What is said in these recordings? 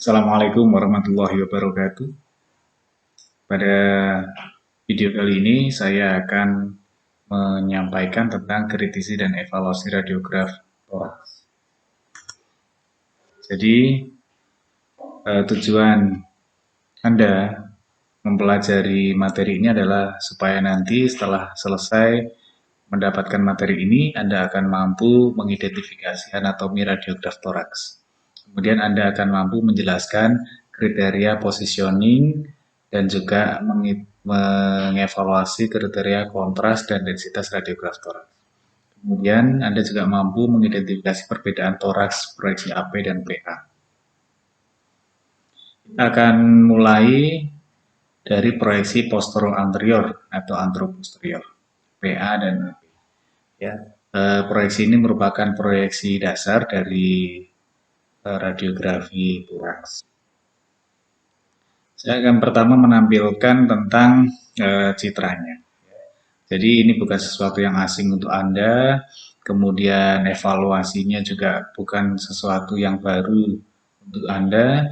Assalamualaikum warahmatullahi wabarakatuh. Pada video kali ini saya akan menyampaikan tentang kritisi dan evaluasi radiograf toraks. Jadi tujuan Anda mempelajari materi ini adalah supaya nanti setelah selesai mendapatkan materi ini, Anda akan mampu mengidentifikasi anatomi radiograf toraks. Kemudian Anda akan mampu menjelaskan kriteria positioning dan juga mengevaluasi kriteria kontras dan densitas radiograf toraks. Kemudian Anda juga mampu mengidentifikasi perbedaan toraks proyeksi AP dan PA. Kita akan mulai dari proyeksi postero-anterior atau antero-posterior, PA dan AP. Ya, proyeksi ini merupakan proyeksi dasar dari radiografi toraks. Saya akan pertama menampilkan tentang citranya. Jadi ini bukan sesuatu yang asing untuk Anda, kemudian evaluasinya juga bukan sesuatu yang baru untuk Anda,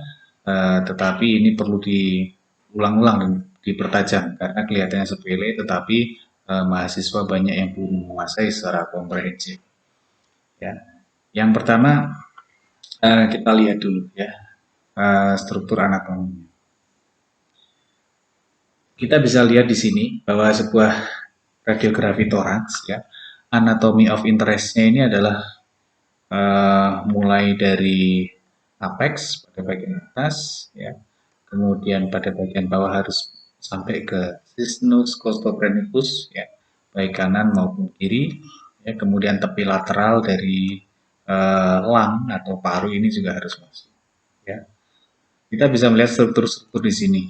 tetapi ini perlu diulang-ulang dan dipertajam karena kelihatannya sepele, tetapi mahasiswa banyak yang belum menguasai secara komprehensif. Ya. Yang pertama kita lihat dulu ya struktur anatomi. Kita bisa lihat di sini bahwa sebuah radiografi toraks ya, anatomy of interest-nya ini adalah mulai dari apex pada bagian atas ya, kemudian pada bagian bawah harus sampai ke sinus costophrenicus ya, baik kanan maupun kiri ya, kemudian tepi lateral dari lung atau paru ini juga harus masuk ya. Kita bisa melihat struktur-struktur di sini.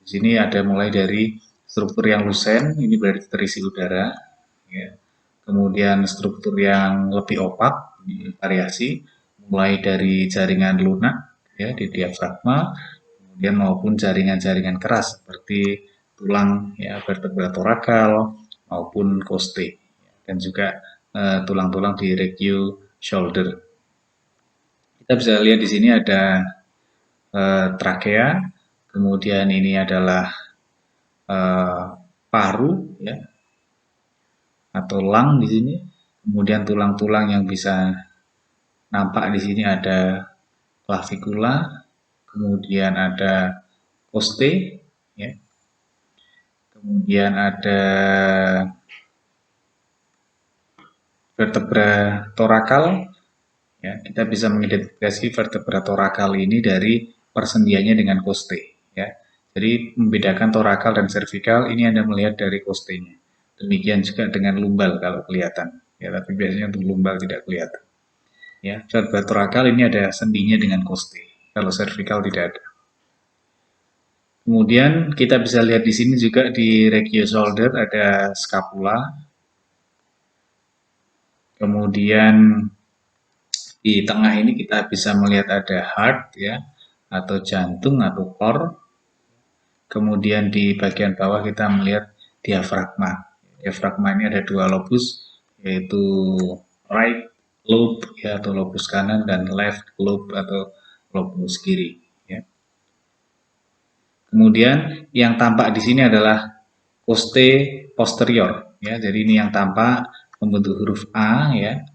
Di sini ada mulai dari struktur yang lusen, ini berarti terisi udara, ya. Kemudian struktur yang lebih opak, variasi, mulai dari jaringan lunak, ya, di diafragma, kemudian maupun jaringan-jaringan keras seperti tulang, ya, vertebra torakal maupun costae, dan juga tulang-tulang di regio shoulder. Kita bisa lihat di sini ada trakea, kemudian ini adalah paru ya atau lung di sini, kemudian tulang-tulang yang bisa nampak di sini ada clavicula, kemudian ada costae ya, kemudian ada vertebra torakal ya, kita bisa mengidentifikasi vertebra torakal ini dari persendiannya dengan costae ya. Jadi membedakan torakal dan cervical ini Anda melihat dari costae-nya. Demikian juga dengan lumbal kalau kelihatan ya, tapi biasanya untuk lumbal tidak kelihatan. Ya, vertebra torakal ini ada sendinya dengan costae. Kalau cervical tidak ada. Kemudian kita bisa lihat di sini juga di regio shoulder ada scapula. Kemudian di tengah ini kita bisa melihat ada heart ya, atau jantung atau core. Kemudian di bagian bawah kita melihat diafragma. Diafragma ini ada dua lobus, yaitu right lobe ya, atau lobus kanan, dan left lobe atau lobus kiri. Ya. Kemudian yang tampak di sini adalah costae posterior. Ya, jadi ini yang tampak membentuk huruf A ya.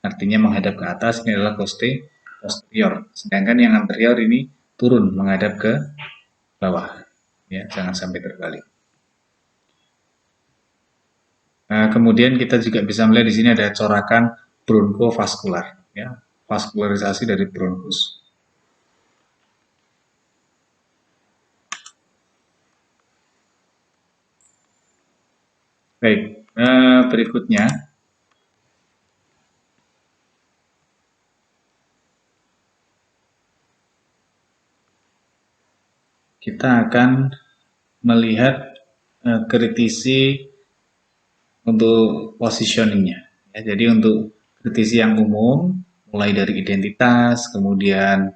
Artinya menghadap ke atas, ini adalah costae posterior. Sedangkan yang anterior ini turun menghadap ke bawah. Ya, jangan sampai terbalik. Nah, kemudian kita juga bisa melihat di sini ada corakan bronchovascular, ya, vaskularisasi dari bronkus. Baik, berikutnya kita akan melihat kritisi untuk positioningnya. Ya, jadi untuk kritisi yang umum, mulai dari identitas, kemudian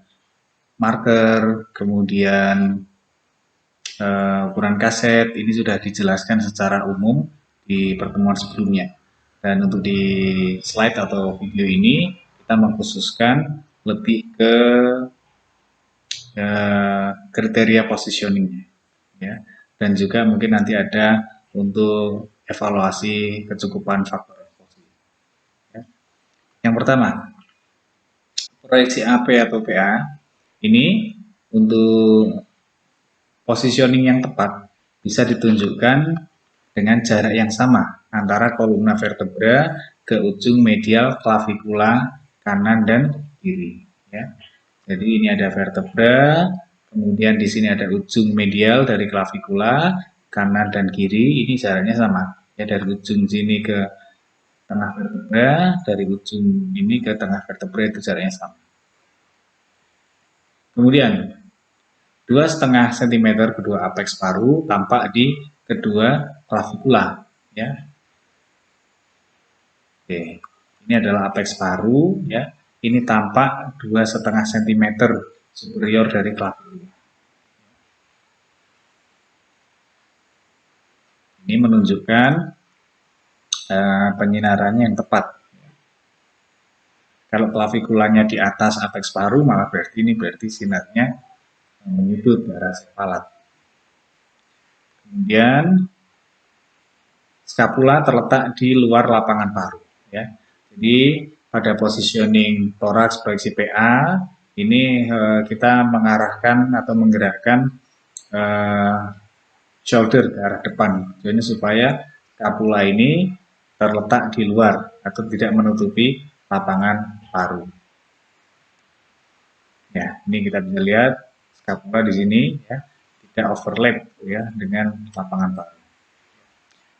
marker, kemudian ukuran kaset, ini sudah dijelaskan secara umum di pertemuan sebelumnya. Dan untuk di slide atau video ini, kita mengkhususkan lebih ke kriteria positioningnya, ya. Dan juga mungkin nanti ada untuk evaluasi kecukupan faktor eksposisi. Ya. Yang pertama, proyeksi AP atau PA ini untuk positioning yang tepat bisa ditunjukkan dengan jarak yang sama antara kolumna vertebra ke ujung medial klavikula kanan dan kiri. Ya. Jadi ini ada vertebra, kemudian di sini ada ujung medial dari klavikula kanan dan kiri. Ini jaraknya sama. Ya, dari ujung sini ke tengah vertebra, dari ujung ini ke tengah vertebra itu jaraknya sama. Kemudian 2,5 cm kedua apeks paru tampak di kedua klavikula. Ya. Oke, ini adalah apeks paru. Ya. Ini tampak 2,5 cm superior dari klavikula. Ini menunjukkan penyinarannya yang tepat. Kalau klavikulanya di atas apeks paru, maka berarti sinarnya menyudut ke arah sepalat. Kemudian skapula terletak di luar lapangan paru. Ya. Jadi pada positioning toraks proyeksi PA ini kita mengarahkan atau menggerakkan shoulder ke arah depan. Jadi supaya skapula ini terletak di luar atau tidak menutupi lapangan paru. Ya, ini kita bisa lihat skapula di sini ya, tidak overlap ya dengan lapangan paru.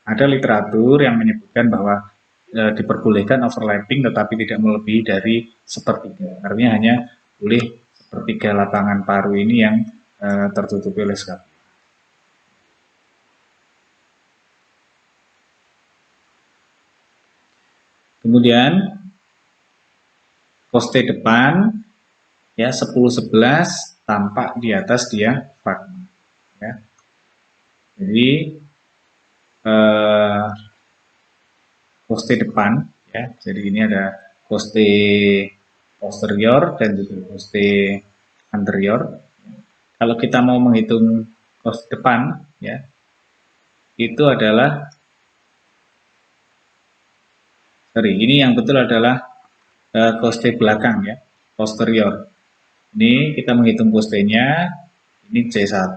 Ada literatur yang menyebutkan bahwa diperbolehkan overlapping tetapi tidak melebihi dari sepertiga. Artinya hanya boleh sepertiga lapangan paru ini yang tertutupi oleh skapula. Kemudian poste depan ya 10-11 tampak di atas diafragma. Ya. Jadi poste depan ya. Jadi ini ada poste posterior dan juga poste anterior. Kalau kita mau menghitung poste depan ya, itu adalah ini yang betul adalah poste belakang ya, posterior. Ini kita menghitung postenya, ini C1,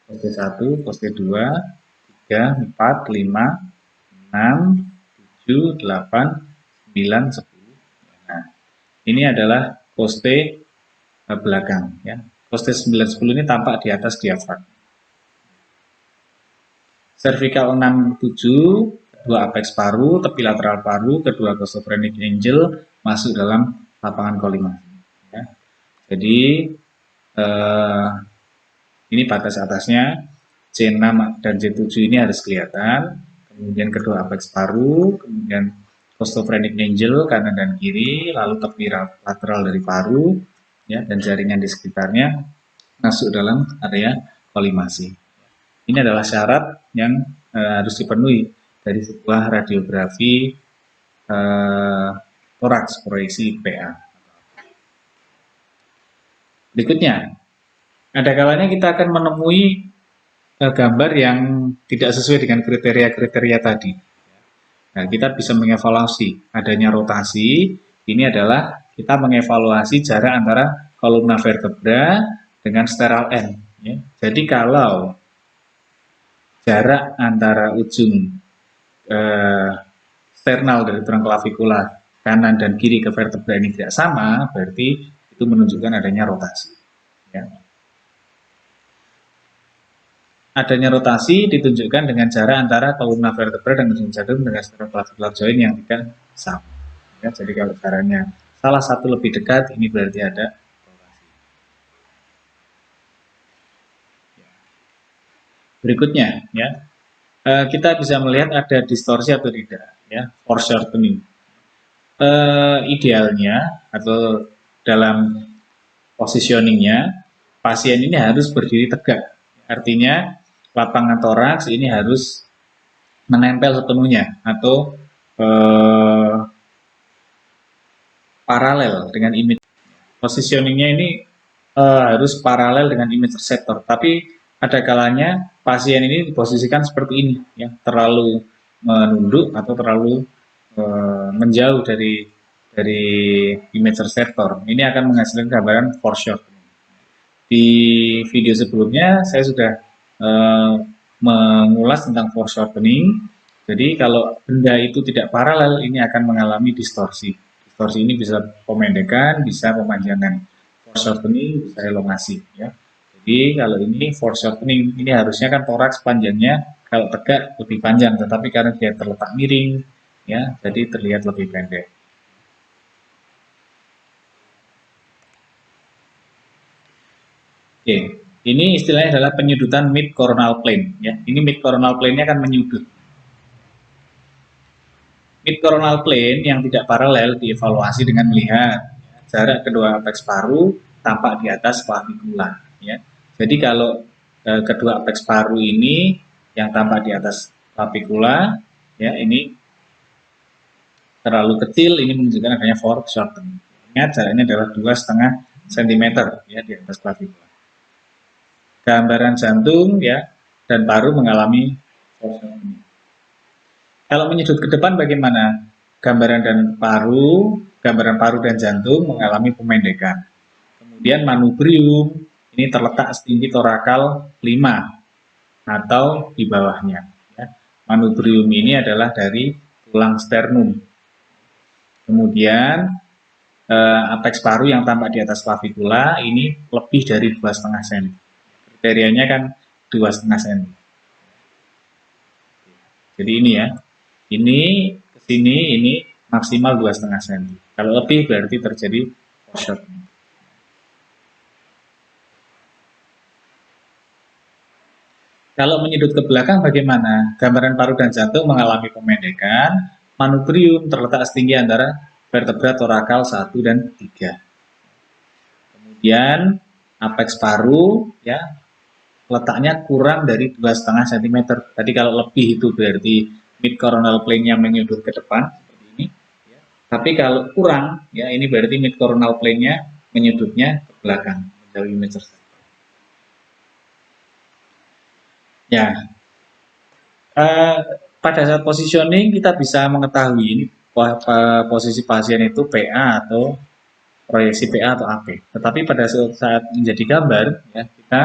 poste 1, poste 2, 3, 4, 5, 6, 7, 8, 9, 10. Nah, ini adalah poste belakang ya. Poste 9, 10 ini tampak di atas diafragma. Cervical 6, 7, kedua apeks paru, tepi lateral paru, kedua costophrenic angel masuk dalam lapangan kolimasi. Ya. Jadi ini batas atasnya C6 dan C7 ini harus kelihatan. Kemudian kedua apeks paru, kemudian costophrenic angel kanan dan kiri, lalu tepi lateral dari paru, ya, dan jaringan di sekitarnya masuk dalam area kolimasi. Ini adalah syarat yang harus dipenuhi dari sebuah radiografi toraks proyeksi PA. Berikutnya, ada kalanya kita akan menemui gambar yang tidak sesuai dengan kriteria-kriteria tadi. Nah, kita bisa mengevaluasi adanya rotasi. Ini adalah kita mengevaluasi jarak antara kolumna vertebra dengan steral end. Ya. Jadi kalau jarak antara ujung sternal dari tulang klavikula kanan dan kiri ke vertebra ini tidak sama, berarti itu menunjukkan adanya rotasi. Ya. Adanya rotasi ditunjukkan dengan jarak antara kolumna vertebra dan ujung jadul dengan sternal clavicular joint yang tidak sama. Ya, jadi kalau jaraknya salah satu lebih dekat, ini berarti ada rotasi. Berikutnya, ya, kita bisa melihat ada distorsi atau tidak, ya, foreshortening. Idealnya atau dalam positioningnya, pasien ini harus berdiri tegak. Artinya lapangan toraks ini harus menempel sepenuhnya atau paralel dengan image. Positioningnya ini harus paralel dengan image reseptor. Tapi ada kalanya pasien ini diposisikan seperti ini, ya, terlalu menunduk atau terlalu menjauh dari image reseptor. Ini akan menghasilkan gambaran foreshortening. Di video sebelumnya saya sudah eh, mengulas tentang foreshortening. Jadi kalau benda itu tidak paralel, ini akan mengalami distorsi. Distorsi ini bisa pemendekan, bisa pemanjangan. Foreshortening bisa elongasi. Ya. Jadi kalau ini foreshortening, ini harusnya kan toraks panjangnya kalau tegak lebih panjang, tetapi karena dia terletak miring, ya, jadi terlihat lebih pendek. Oke, ini istilahnya adalah penyudutan mid coronal plane. Ya, ini mid coronal plane-nya akan menyudut. Mid coronal plane yang tidak paralel dievaluasi dengan melihat jarak kedua apeks paru tampak di atas clavicula. Ya, jadi kalau kedua apeks paru ini yang tampak di atas clavicula, ya ini terlalu kecil, ini menunjukkan adanya foreshortening. Ingat jaraknya adalah 2,5 cm ya di atas clavicula. Gambaran jantung ya dan paru mengalami foreshortening. Kalau menyudut ke depan bagaimana? Gambaran paru dan jantung mengalami pemendekan. Kemudian manubrium ini terletak setinggi torakal 5 atau di bawahnya. Ya. Manubrium ini adalah dari tulang sternum. Kemudian apeks paru yang tampak di atas clavicula ini lebih dari 2,5 cm. Kriterianya kan 2,5 cm. Jadi ini ya, ini ke sini ini maksimal 2,5 cm. Kalau lebih berarti terjadi foreshortening. Kalau menyudut ke belakang bagaimana? Gambaran paru dan jantung mengalami pemendekan, manubrium terletak setinggi antara vertebra torakal 1 dan 3. Kemudian apeks paru ya letaknya kurang dari 2,5 cm. Tadi kalau lebih itu berarti mid coronal plane-nya menyudut ke depan seperti ini. Tapi kalau kurang ya ini berarti mid coronal plane-nya menyudutnya ke belakang dari image reseptor. Ya, eh, pada saat positioning kita bisa mengetahui ini posisi pasien itu PA atau proyeksi PA atau AP. Tetapi pada saat menjadi gambar, ya kita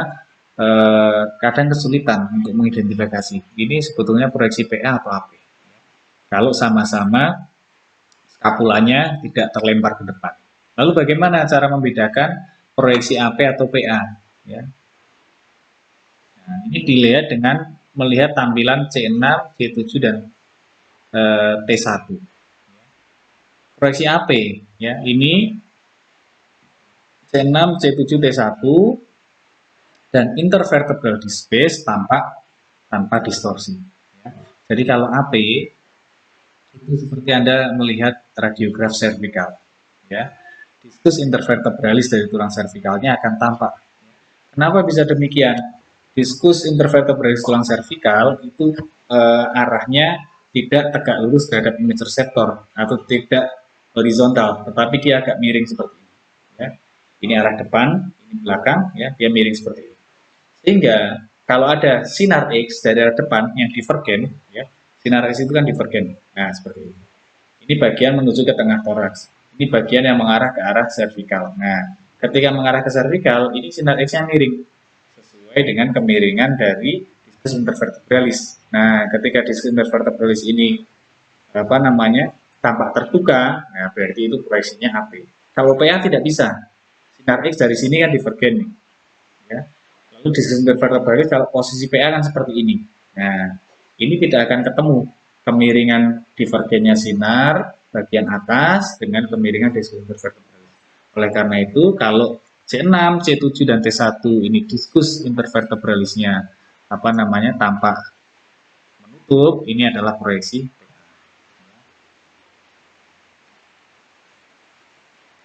kadang kesulitan untuk mengidentifikasi ini sebetulnya proyeksi PA atau AP. Kalau sama-sama skapulanya tidak terlempar ke depan. Lalu bagaimana cara membedakan proyeksi AP atau PA? Ya. Nah, ini dilihat dengan melihat tampilan C6, C7 dan T1. Proyeksi AP, ya ini C6, C7, T1 dan intervertebral disc space tanpa distorsi. Ya. Jadi kalau AP itu seperti Anda melihat radiograf servikal. Ya. Diskus intervertebralis dari tulang servikalnya akan tampak. Kenapa bisa demikian? Diskus intervertebralis tulang servikal itu arahnya tidak tegak lurus terhadap image reseptor atau tidak horizontal, tetapi dia agak miring seperti ini. Ya. Ini arah depan, ini belakang, ya dia miring seperti ini. Sehingga kalau ada sinar X dari arah depan yang divergen, ya, sinar X itu kan divergen. Nah, seperti ini. Ini bagian menuju ke tengah toraks. Ini bagian yang mengarah ke arah cervical. Nah, ketika mengarah ke cervical, ini sinar X-nya miring sesuai dengan kemiringan dari diskus intervertebralis. Nah, ketika diskus intervertebralis ini tampak terbuka, nah berarti itu proyeksinya AP. Kalau PA tidak bisa, sinar X dari sini kan divergen nih. Ya. Lalu diskus intervertebralis kalau posisi PA kan seperti ini. Nah, ini tidak akan ketemu kemiringan divergennya sinar bagian atas dengan kemiringan diskus intervertebralis. Oleh karena itu, kalau C6, C7 dan T1 ini diskus intervertebralisnya tampak menutup, ini adalah proyeksi.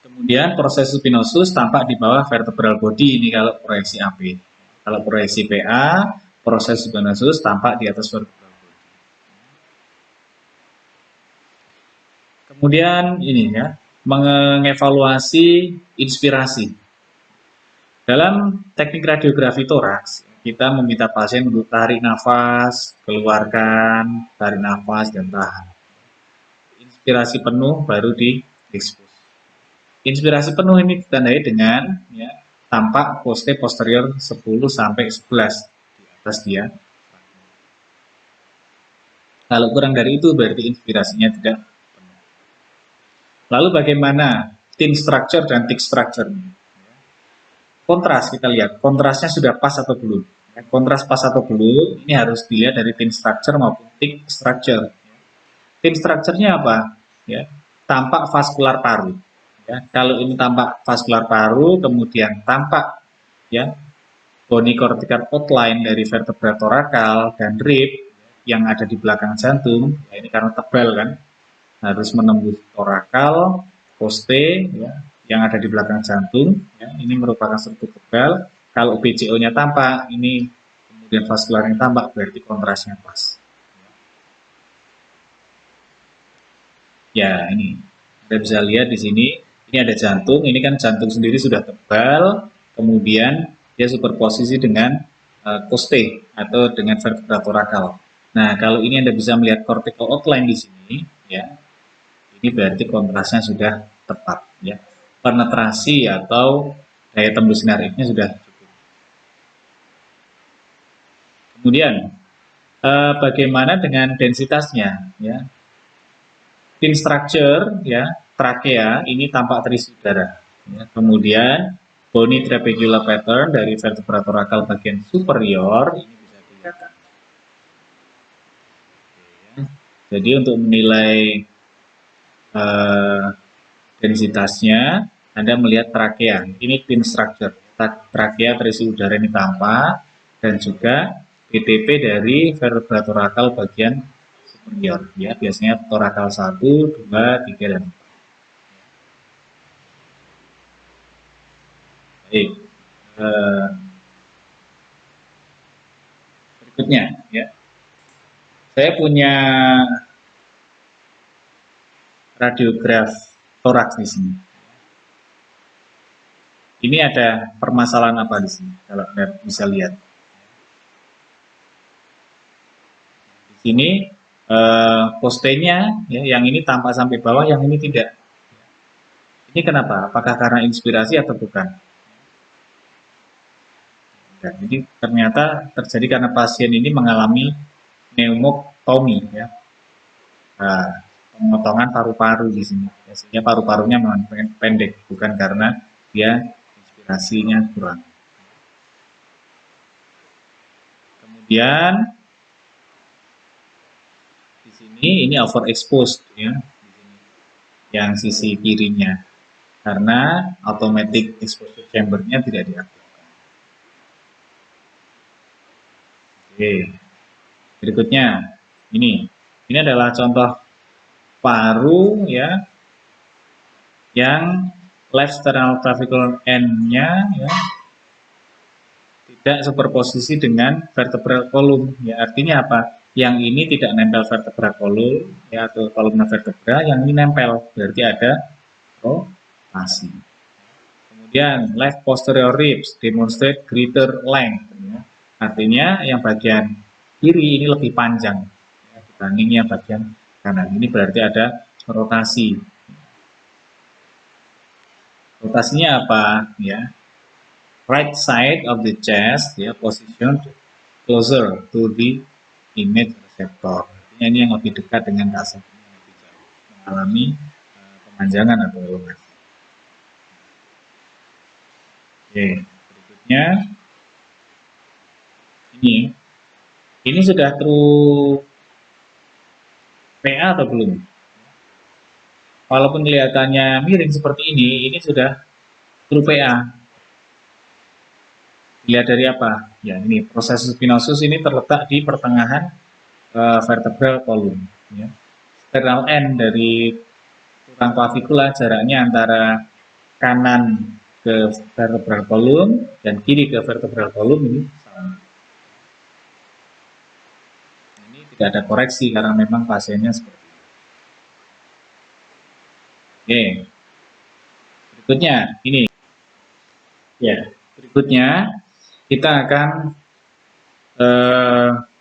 Kemudian proses supinosus tampak di bawah vertebral body, ini kalau proyeksi AP. Kalau proyeksi PA, proses supinosus tampak di atas vertebral body. Kemudian ini ya, mengevaluasi inspirasi. Dalam teknik radiografi toraks, kita meminta pasien untuk tarik nafas, keluarkan, tarik nafas, dan tahan. Inspirasi penuh baru diekspos. Inspirasi penuh ini ditandai dengan tampak poste posterior 10 sampai 11 di atas dia. Kalau kurang dari itu berarti inspirasinya tidak penuh. Lalu bagaimana thin structure dan thick structure? Kontras kita lihat, kontrasnya sudah pas atau belum. Kontras pas atau belum, ini harus dilihat dari thin structure maupun thick structure. Thin structure-nya apa? Ya, tampak vaskular paru. Ya, kalau ini tampak vaskular paru, kemudian tampak ya bony cortical outline dari vertebra thoracal dan rib yang ada di belakang jantung. Ya, ini karena tebal kan, harus menembus thoracal, poste, ya, yang ada di belakang jantung. Ya, ini merupakan struktur tebal. Kalau BCO-nya tampak, ini kemudian vaskularnya tampak, berarti kontrasnya pas. Ya, ini Anda bisa lihat di sini. Ini ada jantung. Ini kan jantung sendiri sudah tebal. Kemudian dia superposisi dengan poste atau dengan vertebra thoracal. Nah, kalau ini Anda bisa melihat cortical outline di sini, ya, ini berarti kontrasnya sudah tepat, ya. Penetrasi atau daya tembus sinarnya sudah cukup. Kemudian, bagaimana dengan densitasnya, ya? Thin structure, ya, trakea ini tampak terisi udara. Ya. Kemudian bony trabecular pattern dari vertebra thoracal bagian superior ini bisa dilihat. Ya. Jadi untuk menilai densitasnya, Anda melihat trakea. Ini thin structure. Trakea terisi udara ini tampak dan juga BTP dari vertebra thoracal bagian superior. Ya, biasanya thoracal 1, 2, 3, dan 4. Baik. Berikutnya, ya. Saya punya radiograf toraks di sini. Ini ada permasalahan apa di sini? Kalau Anda bisa lihat. Di sini postenya, ya, yang ini tampak sampai bawah, yang ini tidak. Ini kenapa? Apakah karena inspirasi atau bukan? Ya, jadi ternyata terjadi karena pasien ini mengalami pneumotomi, ya. Nah, pemotongan paru-paru di sini. Biasanya paru-parunya memang pendek, bukan karena dia inspirasinya kurang. Kemudian di sini ini overexposed, ya, di sini yang sisi kirinya, karena automatic exposure chambernya tidak diaktifkan. Oke, berikutnya ini adalah contoh paru, ya, yang left sternal clavicle end-nya, ya, tidak superposisi dengan vertebral column. Ya, artinya apa? Yang ini tidak nempel vertebra column, ya, atau kolumna vertebra, yang ini nempel, berarti ada rotasi. Kemudian left posterior ribs demonstrate greater length, ya. Artinya yang bagian kiri ini lebih panjang, ya, dibanding yang bagian kanan. Ini berarti ada rotasi. Rotasinya apa? Ya, right side of the chest, ya, positioned closer to the image receptor. Artinya ini yang lebih dekat dengan kasat, yang lebih jauh, mengalami pemanjangan atau elongasi. Oke, berikutnya ini sudah true PA atau belum? Walaupun kelihatannya miring seperti ini sudah true PA. Dilihat dari apa? Ya, ini proses spinosus ini terletak di pertengahan vertebral column. Ya. Sternal end dari tulang clavikula jaraknya antara kanan ke vertebral column dan kiri ke vertebral column ini sama. Ini tidak ada koreksi karena memang pasiennya seperti itu. Oke. Berikutnya ini. Ya, berikutnya Berikutnya, kita akan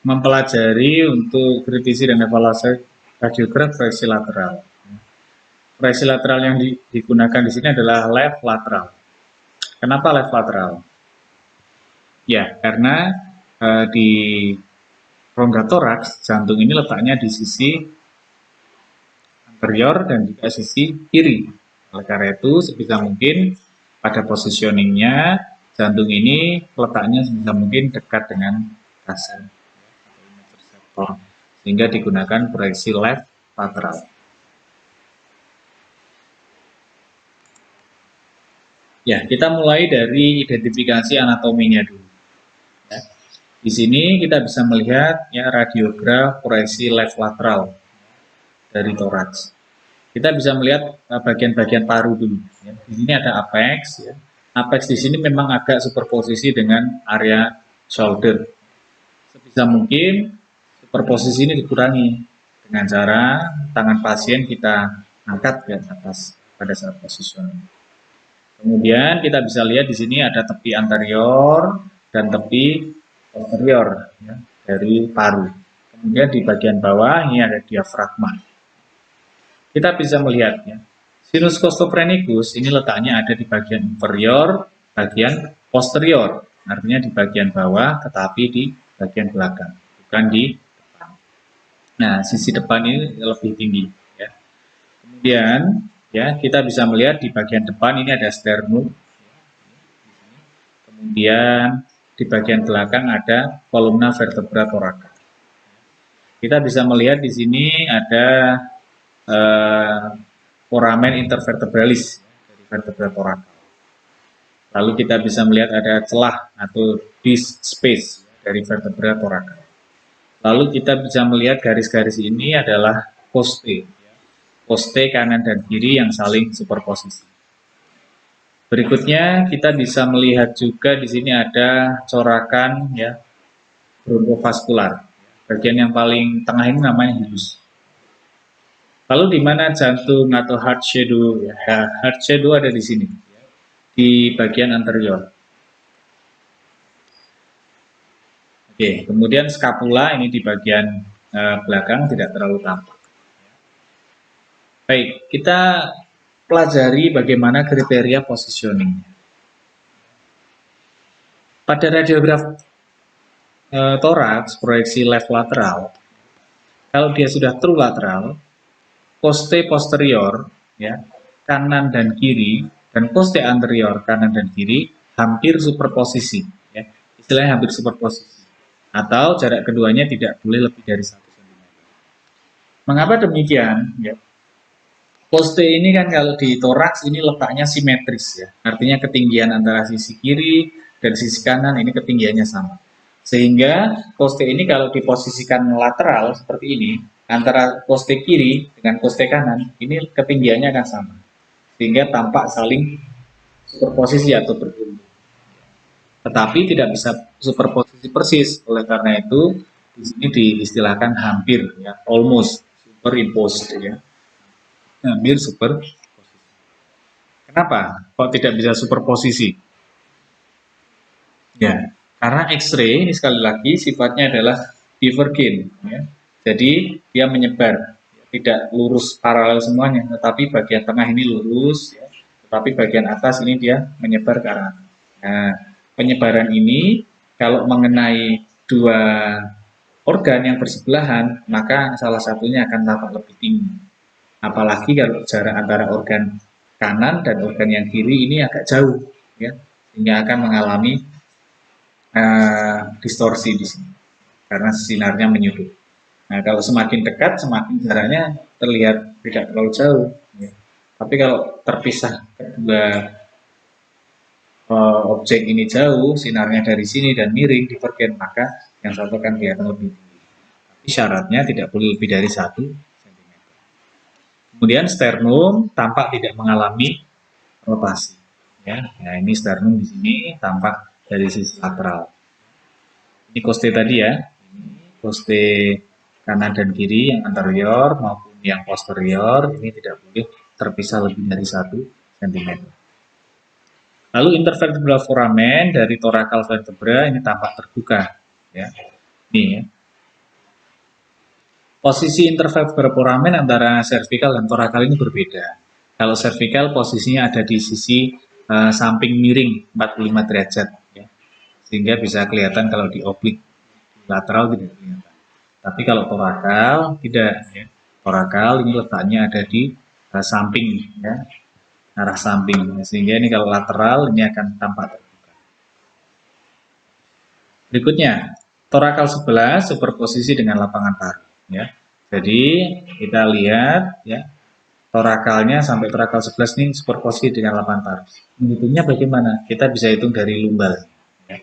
mempelajari untuk kritisi dan evaluasi radiograf proyeksi lateral. Proyeksi lateral yang digunakan di sini adalah left lateral. Kenapa left lateral? Ya, karena di rongga toraks jantung ini letaknya di sisi anterior dan juga sisi kiri. Oleh karena itu, sebisa mungkin pada positioningnya jantung ini letaknya sebisa mungkin dekat dengan kasar reseptor, sehingga digunakan proyeksi left lateral. Ya, kita mulai dari identifikasi anatominya dulu. Ya. Di sini kita bisa melihat ya radiograf proyeksi left lateral dari toraks. Kita bisa melihat bagian-bagian paru dulu. Ya. Di sini ada apex. Ya. Apex di sini memang agak superposisi dengan area shoulder. Sebisa mungkin superposisi ini dikurangi dengan cara tangan pasien kita angkat ke atas pada saat positioning. Kemudian kita bisa lihat di sini ada tepi anterior dan tepi posterior ya, dari paru. Kemudian di bagian bawah ini ada diafragma. Kita bisa melihat ya, sinus costophrenicus ini letaknya ada di bagian inferior, bagian posterior, artinya di bagian bawah tetapi di bagian belakang, bukan di depan. Nah, sisi depan ini lebih tinggi. Ya. Kemudian ya kita bisa melihat di bagian depan ini ada sternum. Kemudian di bagian belakang ada kolumna vertebra thoraca. Kita bisa melihat di sini ada foramen intervertebralis dari vertebra thoraca. Lalu kita bisa melihat ada celah atau disk space dari vertebra thoraca. Lalu kita bisa melihat garis-garis ini adalah poste. Poste kanan dan kiri yang saling superposisi. Berikutnya kita bisa melihat juga di sini ada corakan ya bronchovaskular. Bagian yang paling tengah ini namanya hilus. Lalu di mana jantung atau heart shadow? Ya, heart shadow ada di sini, di bagian anterior. Oke, kemudian scapula ini di bagian belakang tidak terlalu tampak. Baik, kita pelajari bagaimana kriteria positioning. Pada radiograf toraks proyeksi left lateral, kalau dia sudah true lateral, poste posterior ya kanan dan kiri dan poste anterior kanan dan kiri hampir superposisi ya, istilahnya hampir superposisi atau jarak keduanya tidak boleh lebih dari 1 cm. Mengapa demikian ya? Poste ini kan kalau di toraks ini letaknya simetris ya, artinya ketinggian antara sisi kiri dan sisi kanan ini ketinggiannya sama, sehingga poste ini kalau diposisikan lateral seperti ini antara poste kiri dengan poste kanan ini ketinggiannya akan sama, sehingga tampak saling superposisi atau berkumpul. Tetapi tidak bisa superposisi persis, oleh karena itu di sini diistilahkan hampir ya, almost superimposed ya, hampir superposisi. Kenapa kok tidak bisa superposisi? Ya, karena X-ray ini sekali lagi sifatnya adalah divergent ya. Jadi dia menyebar, tidak lurus paralel semuanya, tetapi bagian tengah ini lurus, ya, tetapi bagian atas ini dia menyebar ke arah. Nah, penyebaran ini kalau mengenai dua organ yang bersebelahan, maka salah satunya akan tampak lebih tinggi. Apalagi kalau jarak antara organ kanan dan organ yang kiri ini agak jauh, ya, sehingga akan mengalami distorsi di sini karena sinarnya menyudut. Nah, kalau semakin dekat, semakin jaraknya terlihat tidak terlalu jauh. Ya. Tapi kalau terpisah kedua objek ini jauh, sinarnya dari sini dan miring divergen, maka yang satu akan kelihatan lebih tinggi. Tapi syaratnya tidak boleh lebih dari 1 cm. Kemudian sternum tampak tidak mengalami rotasi. Ya, nah ini sternum di sini tampak dari sisi lateral. Ini koste tadi ya, ini koste kanan dan kiri yang anterior maupun yang posterior ini tidak boleh terpisah lebih dari 1 cm. Lalu intervertebral foramen dari thoracal vertebra ini tampak terbuka, ya. Ini ya. Posisi intervertebral foramen antara cervical dan thoracal ini berbeda. Kalau cervical posisinya ada di sisi samping miring 45 derajat, ya. Sehingga bisa kelihatan kalau di oblik, lateral tidak kelihatan. Tapi kalau thoracal tidak, ya. Thoracal ini letaknya ada di samping, ya, arah samping, sehingga ini kalau lateral ini akan tampak terbuka. Berikutnya, thoracal sebelah superposisi dengan lapangan paru, ya. Jadi kita lihat, ya, thorakalnya sampai thoracal 11 ini superposisi dengan lapangan paru. Menghitungnya bagaimana? Kita bisa hitung dari lumbal, ya.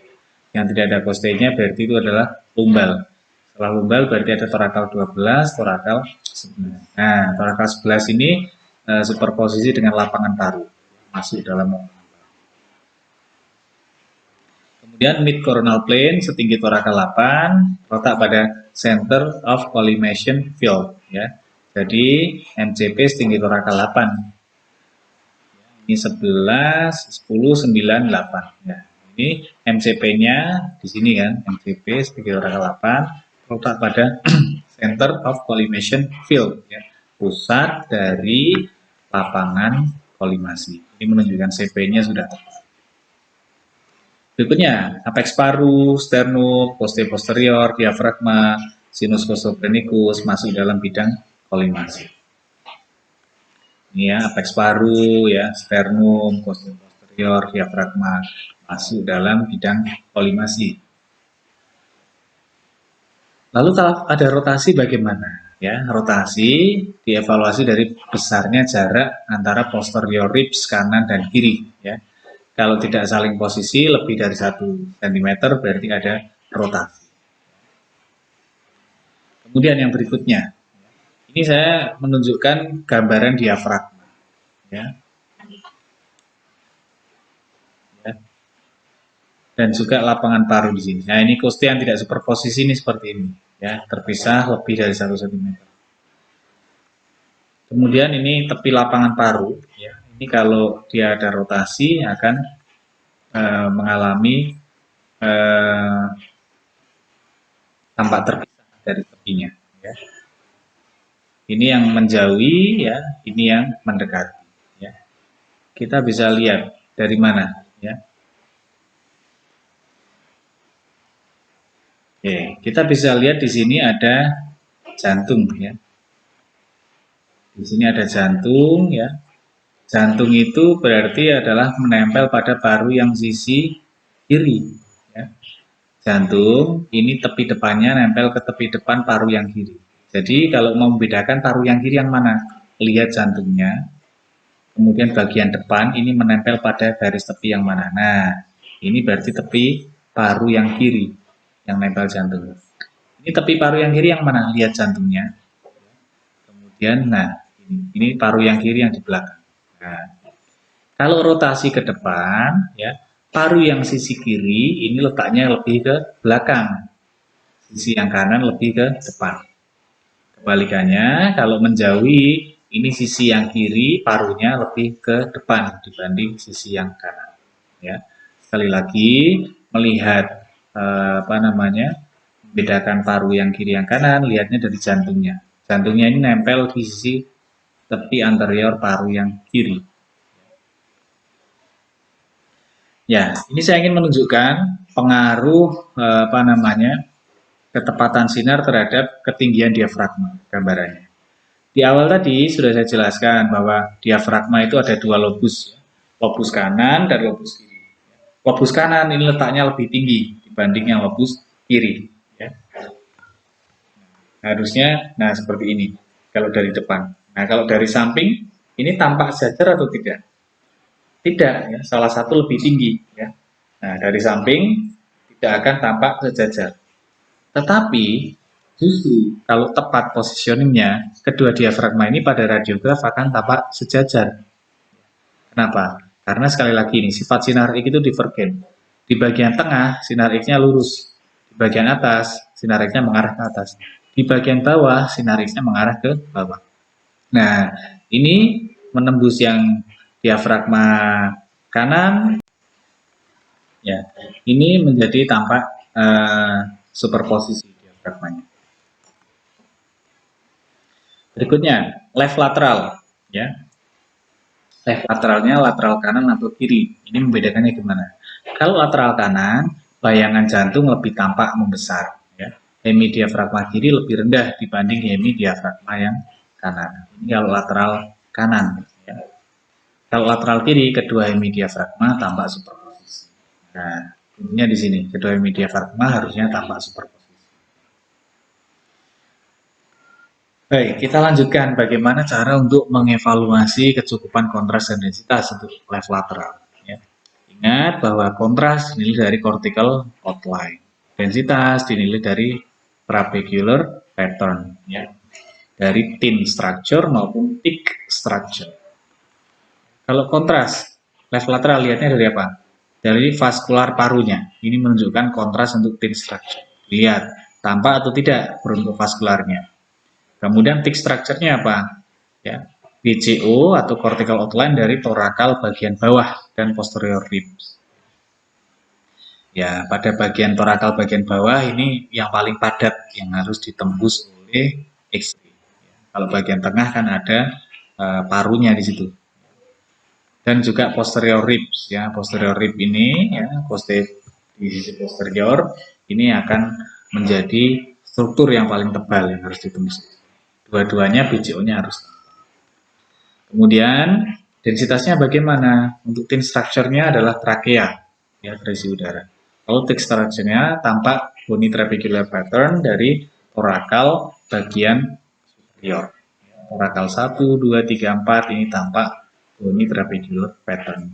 Yang tidak ada costage-nya berarti itu adalah lumbal. Setelah lumbal berarti ada thoracal 12, thoracal 11. Nah, thoracal 11 ini superposisi dengan lapangan paru, masuk dalam. Kemudian mid coronal plane setinggi thoracal 8, letak pada center of collimation field, ya. Jadi MCP setinggi thoracal 8. Ini 11, 10, 9, 8. Ya. Ini MCP-nya di sini kan, MCP setinggi thoracal 8, letak pada center of collimation field, ya. Pusat dari lapangan kolimasi. Ini menunjukkan CP-nya sudah tepat. Berikutnya, apex paru, sternum, poste posterior, diafragma, sinus costophrenicus masuk dalam bidang kolimasi. Ini ya, apex paru, ya, sternum, poste posterior, diafragma masuk dalam bidang kolimasi. Lalu kalau ada rotasi bagaimana? Ya, rotasi dievaluasi dari besarnya jarak antara posterior ribs kanan dan kiri, ya. Kalau tidak saling posisi lebih dari 1 cm berarti ada rotasi. Kemudian yang berikutnya, ini saya menunjukkan gambaran diafragma, ya. Dan juga lapangan paru di sini. Nah, ini koste yang tidak superposisi ini seperti ini, ya, terpisah lebih dari 1 cm. Kemudian ini tepi lapangan paru, ya. Ini kalau dia ada rotasi akan mengalami tampak terpisah dari tepinya, ya. Ini yang menjauhi, ya, ini yang mendekati, ya. Kita bisa lihat dari mana, ya. Oke, kita bisa lihat di sini ada jantung, ya. Di sini ada jantung, ya. Jantung itu berarti adalah menempel pada paru yang sisi kiri, ya. Jantung ini tepi depannya nempel ke tepi depan paru yang kiri. Jadi kalau mau membedakan paru yang kiri yang mana, lihat jantungnya. Kemudian bagian depan ini menempel pada garis tepi yang mana. Nah, ini berarti tepi paru yang kiri yang nempel jantung. Ini tepi paru yang kiri yang mana? Lihat jantungnya. Kemudian, nah, ini paru yang kiri yang di belakang. Nah, kalau rotasi ke depan, ya, paru yang sisi kiri ini letaknya lebih ke belakang, sisi yang kanan lebih ke depan. Kebalikannya, kalau menjauhi, ini sisi yang kiri parunya lebih ke depan dibanding sisi yang kanan. Ya, sekali lagi melihat membedakan paru yang kiri yang kanan, lihatnya dari jantungnya. Jantungnya ini nempel di sisi tepi anterior paru yang kiri. Ya, ini saya ingin menunjukkan pengaruh ketepatan sinar terhadap ketinggian diafragma gambarannya. Di awal tadi sudah saya jelaskan bahwa diafragma itu ada 2 lobus, ya. Lobus kanan dan lobus kiri. Lobus kanan ini letaknya lebih tinggi dibanding yang lobus kiri, ya. Harusnya, nah seperti ini kalau dari depan. Nah kalau dari samping ini tampak sejajar atau tidak? Tidak, ya, salah satu lebih tinggi, ya. Nah dari samping tidak akan tampak sejajar. Tetapi justru kalau tepat positioningnya, kedua diafragma ini pada radiograf akan tampak sejajar. Kenapa? Karena sekali lagi ini sifat sinar X itu divergen. Di bagian tengah sinar X-nya lurus, di bagian atas sinar X-nya mengarah ke atas, di bagian bawah sinar X-nya mengarah ke bawah. Nah, ini menembus yang diafragma kanan, Ya, ini menjadi tampak superposisi diafragmanya. Berikutnya, left lateral, ya. Left lateralnya lateral kanan atau kiri. Ini membedakannya gimana? Kalau lateral kanan, bayangan jantung lebih tampak membesar, ya. Hemidiafragma kiri lebih rendah dibanding hemidiafragma yang kanan. Ini kalau lateral kanan, ya. Kalau lateral kiri, kedua hemidiafragma tampak superposisi. Nah, intinya di sini, kedua hemidiafragma harusnya tampak superposisi. Baik, kita lanjutkan bagaimana cara untuk mengevaluasi kecukupan kontras dan densitas untuk left lateral. Ya. Ingat bahwa kontras dinilai dari cortical outline, densitas dinilai dari trabecular pattern, ya, dari thin structure maupun thick structure. Kalau kontras left lateral lihatnya dari apa? Dari vaskular parunya. Ini menunjukkan kontras untuk thin structure. Lihat, tampak atau tidak beruntuk vaskularnya. Kemudian thick structure-nya apa? Ya, BCO atau cortical outline dari torakal bagian bawah dan posterior ribs. Ya, pada bagian torakal bagian bawah ini yang paling padat yang harus ditembus oleh X-ray. Kalau bagian tengah kan ada parunya di situ. Dan juga posterior ribs, ya, posterior rib ini, ya, di sisi posterior ini akan menjadi struktur yang paling tebal yang harus ditembus. Dua-duanya BCO-nya harus. Kemudian densitasnya bagaimana? Untuk thin structure-nya adalah trakea, ya, terisi udara. Kalau thick structure-nya tampak bony trabecular pattern dari torakal bagian superior. Torakal 1, 2, 3, 4 ini tampak bony trabecular pattern.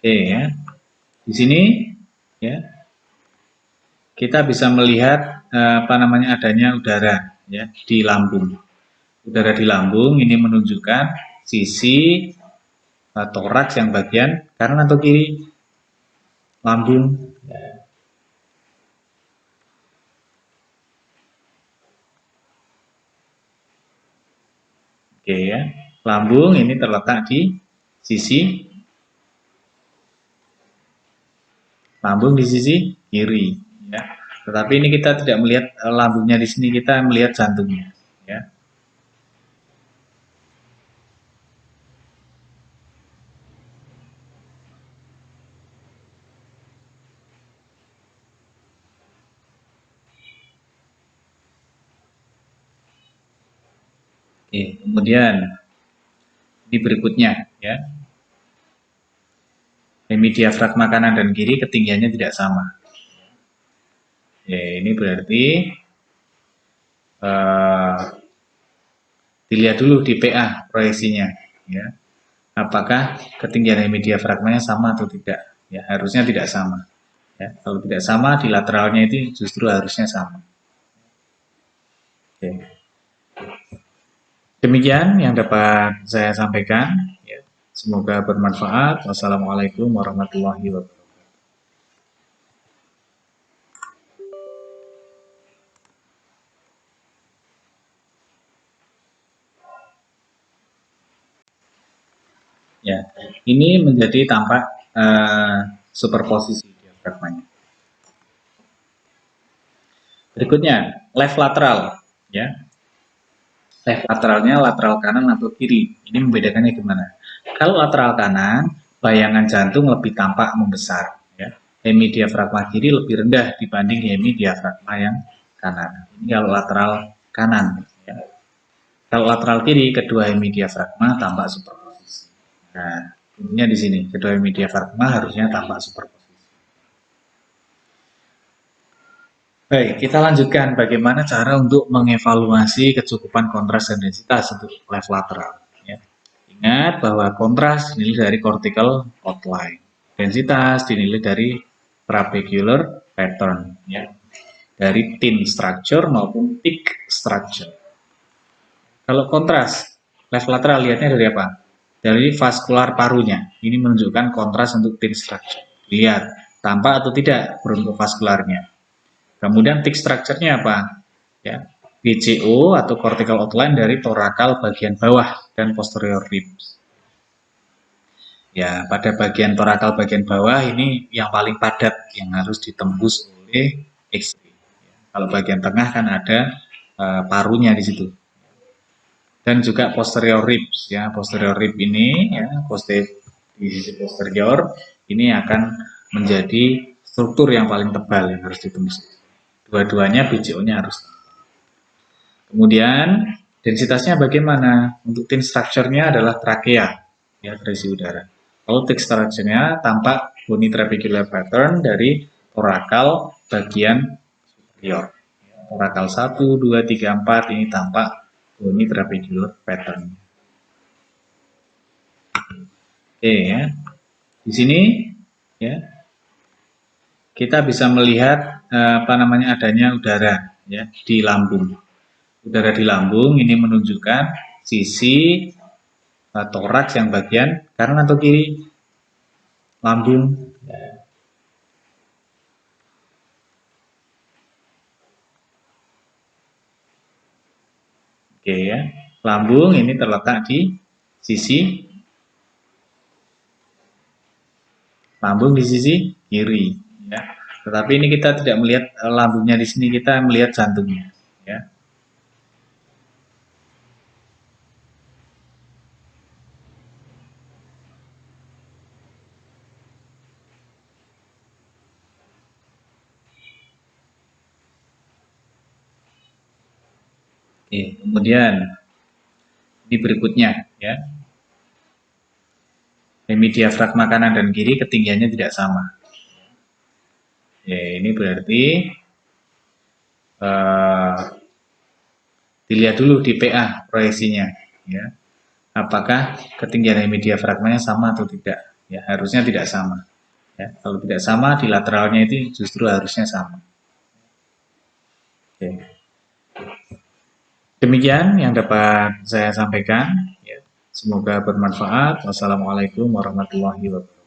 Oke, ya. Di sini, ya, kita bisa melihat adanya udara, ya, di lambung. Udara di lambung ini menunjukkan sisi toraks yang bagian kanan atau kiri lambung. Oke, ya, lambung ini terletak di sisi kiri, ya. Tetapi ini kita tidak melihat lambungnya di sini, kita melihat jantungnya, ya. Oke, kemudian ini berikutnya, ya. Hemidiafragma kanan dan kiri ketinggiannya tidak sama. Ya, ini berarti dilihat dulu di PA proyeksinya, ya. Apakah ketinggian hemidiafragmanya sama atau tidak? Ya, harusnya tidak sama. Ya, kalau tidak sama di lateralnya itu justru harusnya sama. Oke. Demikian yang dapat saya sampaikan. Ya. Semoga bermanfaat. Wassalamualaikum warahmatullahi wabarakatuh. Ya, ini menjadi tampak superposisi diafragmanya. Berikutnya, left lateral, ya. Left lateralnya lateral kanan atau kiri. Ini membedakannya gimana? Kalau lateral kanan, bayangan jantung lebih tampak membesar, ya. Hemidiafragma kiri lebih rendah dibanding hemidiafragma yang kanan. Ini kalau lateral kanan, ya. Kalau lateral kiri, kedua hemidiafragma tampak superposisi. Nah, intinya di sini, kedua hemidiafragma harusnya tampak superposisi. Baik, kita lanjutkan bagaimana cara untuk mengevaluasi kecukupan kontras dan densitas untuk left lateral. Ya. Ingat bahwa kontras dinilai dari cortical outline, densitas dinilai dari trabecular pattern, ya, dari thin structure maupun thick structure. Kalau kontras left lateral lihatnya dari apa? Dari vaskular parunya. Ini menunjukkan kontras untuk thin structure. Lihat, tampak atau tidak beruntuk vaskularnya. Kemudian thick structure-nya apa? Ya, BCO atau cortical outline dari torakal bagian bawah dan posterior ribs. Ya, pada bagian torakal bagian bawah ini yang paling padat yang harus ditembus oleh X-ray. Kalau bagian tengah kan ada parunya di situ. Dan juga posterior ribs ya, posterior rib ini ya, di sisi posterior ini akan menjadi struktur yang paling tebal yang harus ditembus. Dua-duanya BCO-nya harus. Kemudian densitasnya bagaimana? Untuk thin structure-nya adalah trakea, ya, terisi udara. Lalu thick structure-nya tampak bony trabecular pattern dari torakal bagian superior. Torakal 1, 2, 3, 4 ini tampak bony trabecular pattern. Oke ya. Di sini ya kita bisa melihat adanya udara ya di lambung. Udara di lambung ini menunjukkan sisi toraks yang bagian kanan atau kiri lambung. Oke ya, lambung ini terletak di sisi kiri ya. Tetapi ini kita tidak melihat lambungnya di sini, kita melihat jantungnya ya. Oke, kemudian ini berikutnya ya. Hemi diafragma kanan dan kiri ketinggiannya tidak sama. Ya, ini berarti dilihat dulu di PA proyeksinya ya. Apakah ketinggian hemi diafragmanya sama atau tidak? Ya, harusnya tidak sama. Ya, kalau tidak sama di lateralnya itu justru harusnya sama. Oke. Demikian yang dapat saya sampaikan. Ya. Semoga bermanfaat. Wassalamualaikum warahmatullahi wabarakatuh.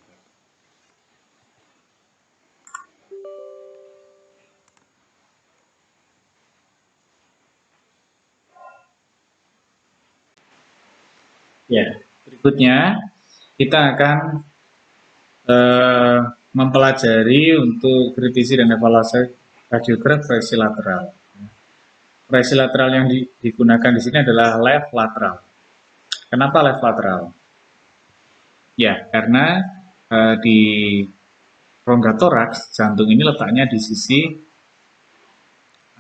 Ya, berikutnya kita akan mempelajari untuk kritisi dan evaluasi radiogram proyeksi lateral. Proyeksi lateral yang digunakan di sini adalah left lateral. Kenapa left lateral? Ya, karena di rongga toraks jantung ini letaknya di sisi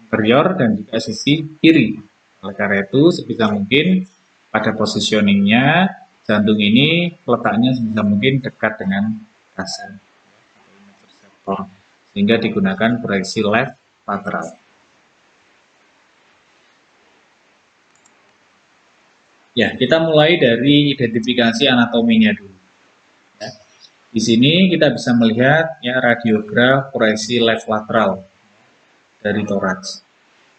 anterior dan juga sisi kiri. Oleh karena itu, sebisa mungkin pada positioningnya jantung ini letaknya sebisa mungkin dekat dengan kasar sehingga digunakan proyeksi left lateral. Ya, kita mulai dari identifikasi anatominya dulu. Ya. Di sini kita bisa melihat ya radiograf proyeksi left lateral dari toraks.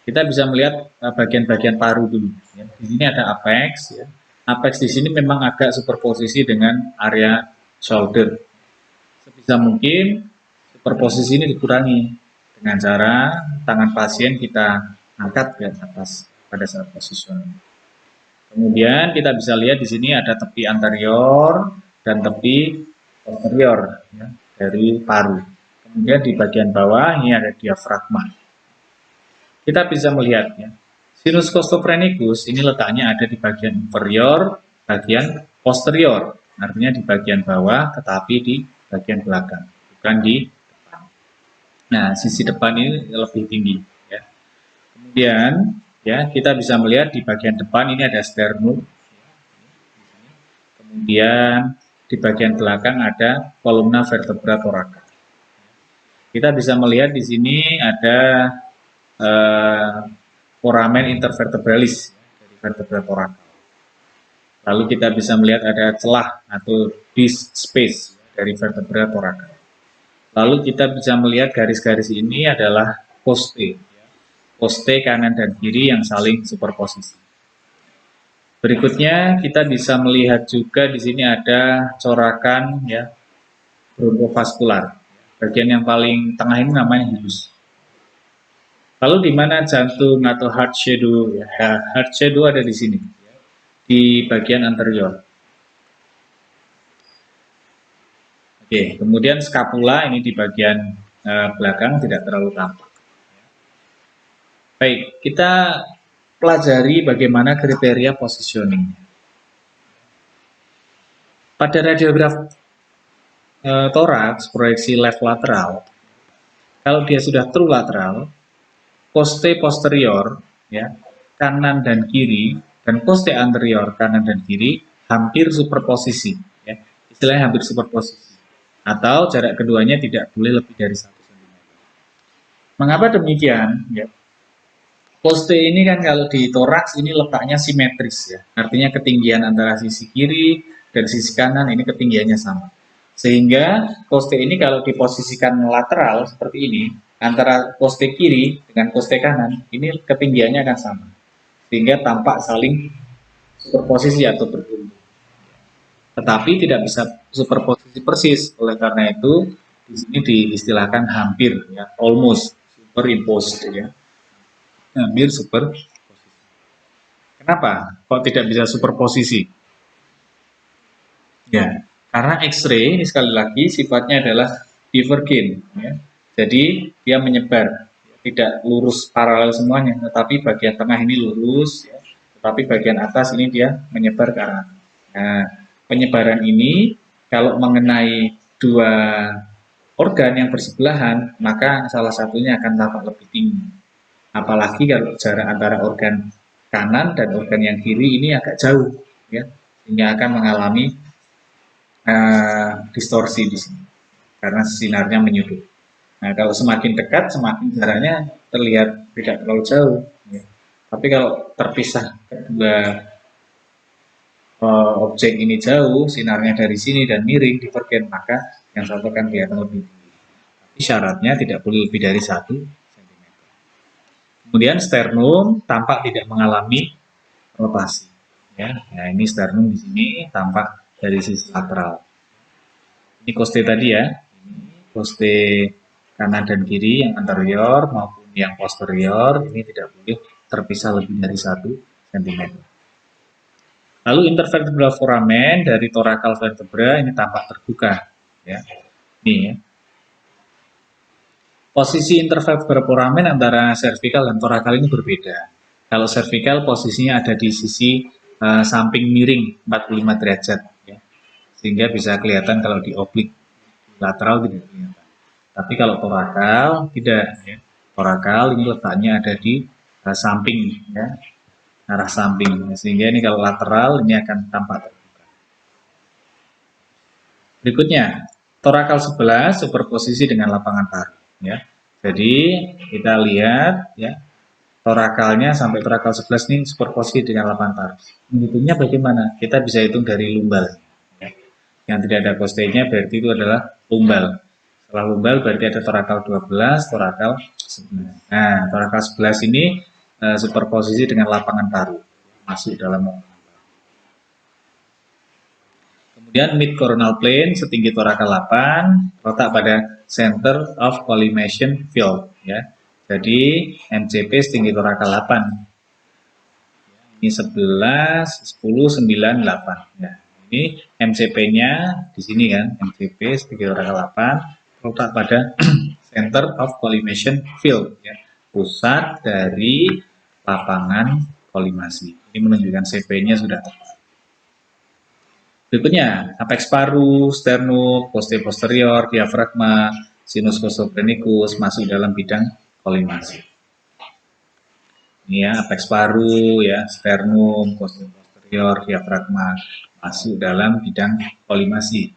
Kita bisa melihat bagian-bagian paru dulu. Ya. Di sini ada apex. Ya. Apex di sini memang agak superposisi dengan area shoulder. Sebisa mungkin superposisi ini dikurangi dengan cara tangan pasien kita angkat ke atas pada saat positioning. Kemudian kita bisa lihat di sini ada tepi anterior dan tepi posterior ya, dari paru. Kemudian di bagian bawah ini ada diafragma. Kita bisa melihat ya, sinus costophrenicus ini letaknya ada di bagian inferior, bagian posterior, artinya di bagian bawah tetapi di bagian belakang, bukan di depan. Nah, sisi depan ini lebih tinggi ya. Kemudian ya kita bisa melihat di bagian depan ini ada sternum. Kemudian di bagian belakang ada kolumna vertebra thoraca. Kita bisa melihat di sini ada foramen intervertebralis dari vertebra thoraca. Lalu kita bisa melihat ada celah atau disk space dari vertebra thoraca. Lalu kita bisa melihat garis-garis ini adalah poste. Poste kanan dan kiri yang saling superposisi. Berikutnya kita bisa melihat juga di sini ada corakan ya bronchovascular. Bagian yang paling tengah ini namanya hilus. Lalu di mana jantung atau heart shadow? Ya, heart shadow ada di sini, di bagian anterior. Oke, kemudian scapula ini di bagian belakang tidak terlalu tampak. Baik, kita pelajari bagaimana kriteria positioning. Pada radiograf toraks proyeksi left lateral, kalau dia sudah true lateral, poste posterior ya, kanan dan kiri, dan poste anterior kanan dan kiri hampir superposisi ya. Istilahnya hampir superposisi. Atau jarak keduanya tidak boleh lebih dari 1 cm. Mengapa demikian? Ya, poste ini kan kalau di toraks ini letaknya simetris ya. Artinya ketinggian antara sisi kiri dan sisi kanan ini ketinggiannya sama. Sehingga poste ini kalau diposisikan lateral seperti ini, antara poste kiri dengan poste kanan, ini ketinggiannya akan sama. Sehingga tampak saling superposisi atau berkumpul. Tetapi tidak bisa superposisi persis. Oleh karena itu, di sini diistilahkan hampir ya, almost superimposed ya. Hampir super. Kenapa? Kok tidak bisa superposisi? Ya, karena X-ray ini sekali lagi sifatnya adalah divergent. Ya. Jadi dia menyebar, tidak lurus paralel semuanya, tetapi bagian tengah ini lurus, ya. Tetapi bagian atas ini dia menyebar ke arah. Nah, penyebaran ini kalau mengenai dua organ yang bersebelahan, maka salah satunya akan tampak lebih tinggi. Apalagi kalau jarak antara organ kanan dan organ yang kiri ini agak jauh, ya, sehingga akan mengalami distorsi di sini karena sinarnya menyudut. Nah, kalau semakin dekat, semakin jaraknya terlihat tidak terlalu jauh. Ya. Tapi kalau terpisah kedua objek ini jauh, sinarnya dari sini dan miring divergen, maka yang satu akan kelihatan lebih tinggi. Tapi syaratnya tidak boleh lebih dari 1 cm. Kemudian sternum tampak tidak mengalami rotasi. Ya, nah ini sternum di sini tampak dari sisi lateral. Ini koste tadi ya, ini koste kanan dan kiri yang anterior maupun yang posterior ini tidak boleh terpisah lebih dari 1 cm. Lalu intervertebral foramen dari thoracal vertebra ini tampak terbuka, ya. Ini ya. Posisi intervertebral foramen antara cervical dan thoracal ini berbeda. Kalau cervical posisinya ada di sisi samping miring 45 derajat, ya. Sehingga bisa kelihatan kalau di oblik lateral tidak kelihatan. Tapi kalau thoracal tidak, ya. Thoracal ini letaknya ada di samping, ya, arah samping, sehingga ini kalau lateral ini akan tampak terbuka. Berikutnya, thoracal sebelah superposisi dengan lapangan paru, ya. Jadi kita lihat, ya, thorakalnya sampai thoracal 11 ini superposisi dengan lapangan paru. Menghitungnya bagaimana? Kita bisa hitung dari lumbal, ya. Yang tidak ada costenya berarti itu adalah lumbal. Setelah lumbal berarti ada thoracal 12, thoracal 11. Nah, thoracal 11 ini superposisi dengan lapangan paru, masuk dalam. Kemudian mid coronal plane setinggi thoracal 8, letak pada center of collimation field, ya. Jadi MCP setinggi thoracal 8. Ini 11, 10, 9, 8. Ya. Ini MCP-nya di sini kan, MCP setinggi thoracal 8, letak pada center of collimation field, ya. Pusat dari lapangan kolimasi. Ini menunjukkan CP-nya sudah tepat. Berikutnya, apex paru, sternum, poste posterior, diafragma, sinus costophrenicus masuk dalam bidang kolimasi. Ini ya, apex paru, ya, sternum, poste posterior, diafragma masuk dalam bidang kolimasi.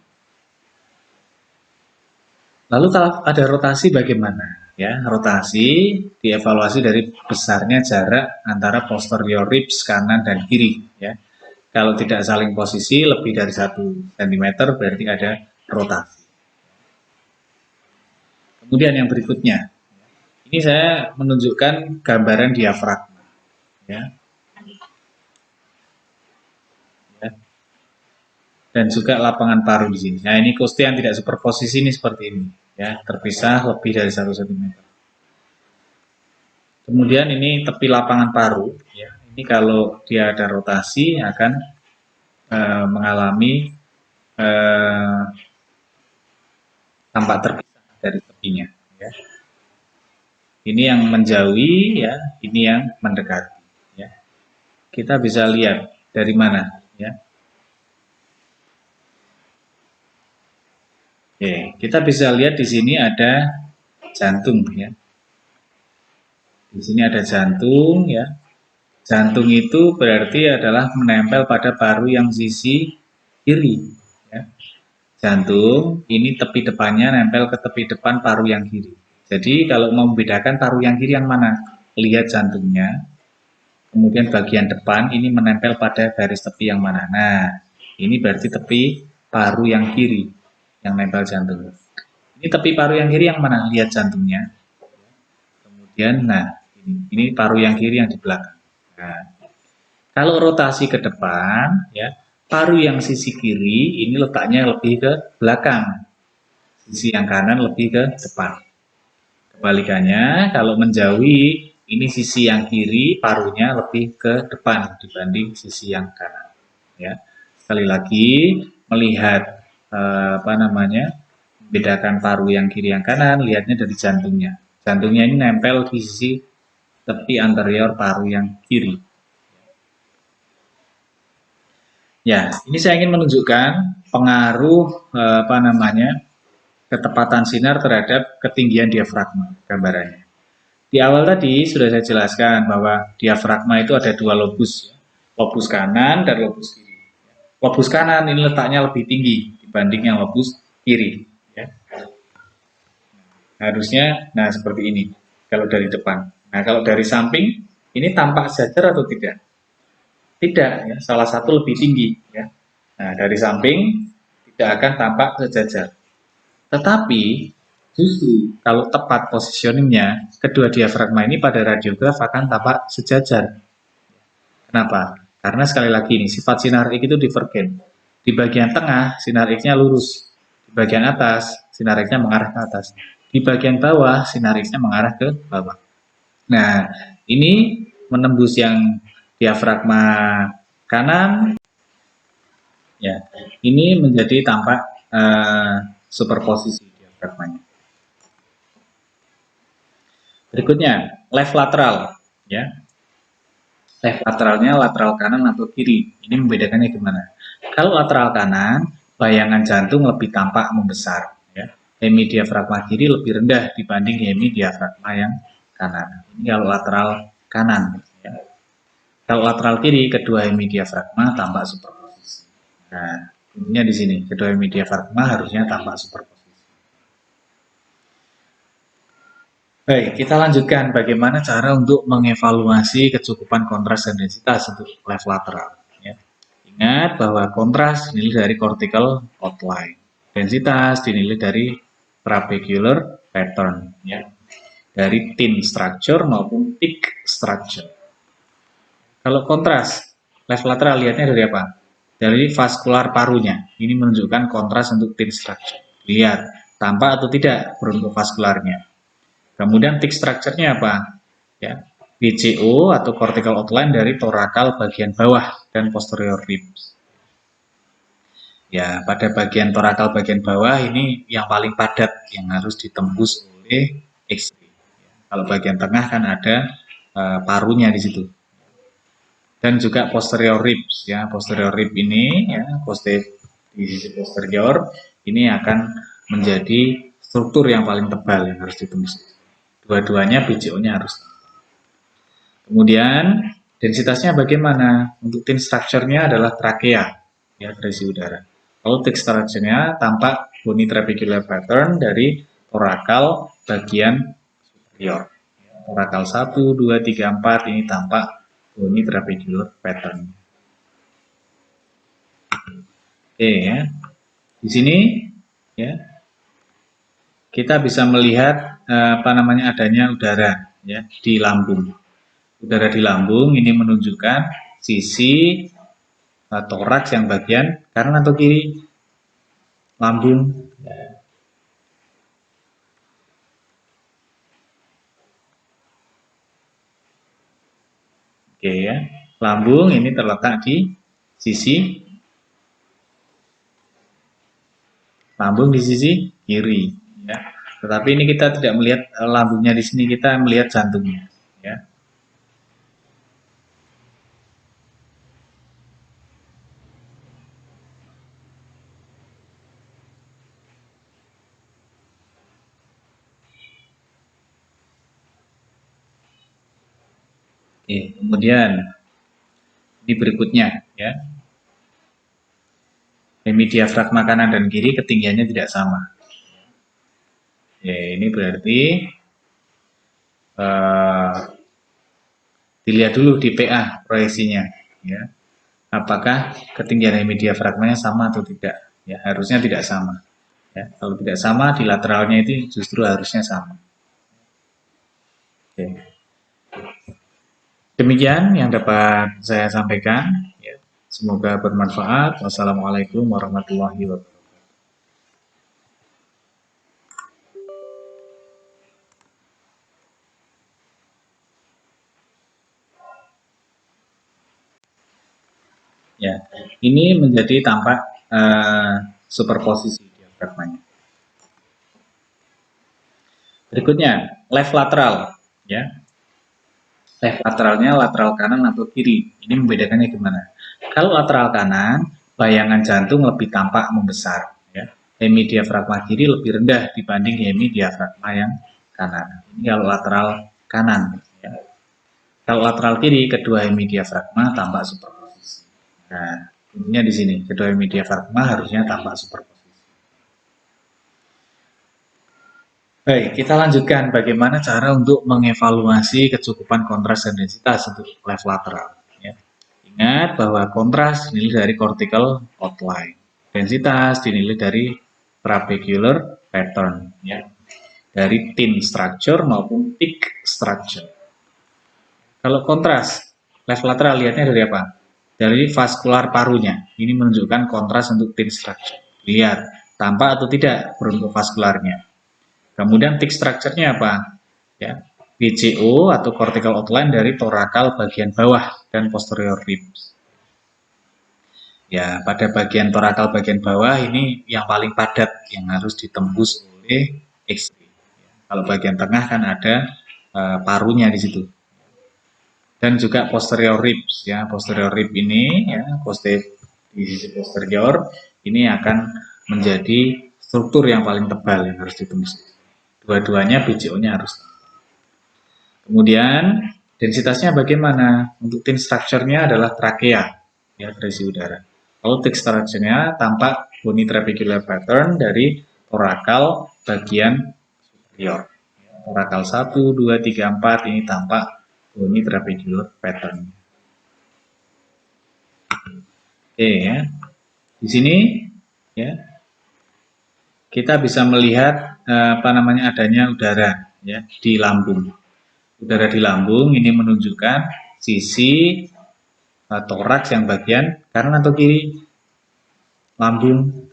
Lalu kalau ada rotasi bagaimana? Ya, rotasi dievaluasi dari besarnya jarak antara posterior ribs kanan dan kiri. Ya, kalau tidak saling posisi lebih dari 1 cm berarti ada rotasi. Kemudian yang berikutnya, ini saya menunjukkan gambaran diafragma. Ya. Ya. Dan juga lapangan paru di sini. Nah, ini koste yang tidak superposisi ini seperti ini. Ya, terpisah lebih dari 1 cm. Kemudian ini tepi lapangan paru. Ya. Ini kalau dia ada rotasi akan mengalami tampak terpisah dari tepinya. Ya. Ini yang menjauhi, ya, ini yang mendekati. Ya. Kita bisa lihat dari mana, ya. Oke, kita bisa lihat di sini ada jantung, ya. Di sini ada jantung, ya. Jantung itu berarti adalah menempel pada paru yang sisi kiri, ya. Jantung ini tepi depannya nempel ke tepi depan paru yang kiri. Jadi kalau mau membedakan paru yang kiri yang mana, lihat jantungnya. Kemudian bagian depan ini menempel pada garis tepi yang mana. Nah, ini berarti tepi paru yang kiri yang nempel jantung. Ini tepi paru yang kiri yang mana? Lihat jantungnya. Kemudian, nah, ini paru yang kiri yang di belakang. Nah, kalau rotasi ke depan, ya, paru yang sisi kiri ini letaknya lebih ke belakang. Sisi yang kanan lebih ke depan. Kebalikannya, kalau menjauhi, ini sisi yang kiri, parunya lebih ke depan dibanding sisi yang kanan. Ya, sekali lagi melihat membedakan paru yang kiri yang kanan, lihatnya dari jantungnya. Jantungnya ini nempel di sisi tepi anterior paru yang kiri. Ya, ini saya ingin menunjukkan pengaruh ketepatan sinar terhadap ketinggian diafragma gambarannya. Di awal tadi sudah saya jelaskan bahwa diafragma itu ada dua lobus, lobus kanan dan lobus kiri. Lobus kanan ini letaknya lebih tinggi dibanding yang lobus kiri. Ya. Harusnya, nah seperti ini kalau dari depan. Nah kalau dari samping ini tampak sejajar atau tidak? Tidak, ya. Salah satu lebih tinggi. Ya. Nah dari samping tidak akan tampak sejajar. Tetapi justru kalau tepat positioningnya, kedua diafragma ini pada radiograf akan tampak sejajar. Kenapa? Karena sekali lagi ini sifat sinar X itu divergen. Di bagian tengah sinar X-nya lurus, di bagian atas sinar X-nya mengarah ke atas, di bagian bawah sinar X-nya mengarah ke bawah. Nah, ini menembus yang diafragma kanan, ya, ini menjadi tampak superposisi diafragmanya. Berikutnya, left lateral, ya. Left lateralnya lateral kanan atau kiri. Ini membedakannya gimana? Kalau lateral kanan, bayangan jantung lebih tampak membesar, ya. Hemidiafragma kiri lebih rendah dibanding hemidiafragma yang kanan. Ini kalau lateral kanan, ya. Kalau lateral kiri, kedua hemidiafragma tampak superposisi. Nah, intinya di sini, kedua hemidiafragma harusnya tampak superposisi. Baik, kita lanjutkan bagaimana cara untuk mengevaluasi kecukupan kontras dan densitas untuk left lateral. Ya. Ingat bahwa kontras dinilai dari cortical outline, densitas dinilai dari trabecular pattern, ya, dari thin structure maupun thick structure. Kalau kontras left lateral lihatnya dari apa? Dari vaskular parunya. Ini menunjukkan kontras untuk thin structure. Lihat tampak atau tidak bentuk vaskularnya. Kemudian thick structure-nya apa? Ya, BCO atau cortical outline dari torakal bagian bawah dan posterior ribs. Ya, pada bagian torakal bagian bawah ini yang paling padat yang harus ditembus oleh X-ray. Kalau bagian tengah kan ada parunya di situ. Dan juga posterior ribs, ya, posterior rib ini, ya, di sisi posterior ini akan menjadi struktur yang paling tebal yang harus ditembus. Dua-duanya BCO-nya harus. Kemudian densitasnya bagaimana? Untuk thin structure-nya adalah trakea, ya, terisi udara. Kalau thick structure-nya tampak bony trabecular pattern dari torakal bagian superior. Torakal 1, 2, 3, 4 ini tampak bony trabecular pattern. Oke, ya. Di sini, ya, kita bisa melihat adanya udara, ya, di lambung. Udara di lambung ini menunjukkan sisi toraks yang bagian kanan atau kiri lambung. Oke, ya, lambung ini terletak di sisi kiri. ya. Tetapi ini kita tidak melihat lambungnya di sini, kita melihat jantungnya, ya. Oke, kemudian ini berikutnya, ya. Hemi diafragma kanan dan kiri ketinggiannya tidak sama. Ya, ini berarti dilihat dulu di PA proyeksinya, ya. Apakah ketinggian hemi diafragmanya sama atau tidak? Ya, harusnya tidak sama. Ya, kalau tidak sama, di lateralnya itu justru harusnya sama. Oke. Demikian yang dapat saya sampaikan. Ya. Semoga bermanfaat. Wassalamualaikum warahmatullahi wabarakatuh. Ya, ini menjadi tampak superposisi diafragmanya. Berikutnya, left lateral, ya. Left lateralnya lateral kanan atau kiri. Ini membedakannya gimana? Kalau lateral kanan, bayangan jantung lebih tampak membesar, ya. Hemi diafragma kiri lebih rendah dibanding hemi diafragma yang kanan. Ini kalau lateral kanan, ya. Kalau lateral kiri, kedua hemi diafragma tampak superposisi. Nah, intinya di sini, kedua hemi diafragma harusnya tampak superposisi. Baik, kita lanjutkan bagaimana cara untuk mengevaluasi kecukupan kontras dan densitas untuk left lateral. Ya. Ingat bahwa kontras dinilai dari cortical outline, densitas dinilai dari trabecular pattern, ya, dari thin structure maupun thick structure. Kalau kontras left lateral lihatnya dari apa? Dari vaskular parunya. Ini menunjukkan kontras untuk thin structure. Lihat tampak atau tidak bronkovaskularnya. Kemudian thick structure-nya apa? Ya, BCO atau cortical outline dari torakal bagian bawah dan posterior ribs. Ya, pada bagian torakal bagian bawah ini yang paling padat yang harus ditembus oleh X-ray. Kalau bagian tengah kan ada parunya di situ. Dan juga posterior ribs, ya, posterior rib ini, ya, di sisi posterior ini akan menjadi struktur yang paling tebal yang harus ditembus. Dua-duanya BCO-nya harus. Kemudian densitasnya bagaimana? Untuk thin structure-nya adalah trakea, ya, berisi udara. Kalau thick structure-nya tampak bony trabecular pattern dari torakal bagian superior. Torakal 1, 2, 3, 4 ini tampak bony trabecular pattern. Oke, ya. Di sini, ya, kita bisa melihat adanya udara, ya, di lambung. Udara di lambung ini menunjukkan sisi toraks yang bagian kanan atau kiri lambung.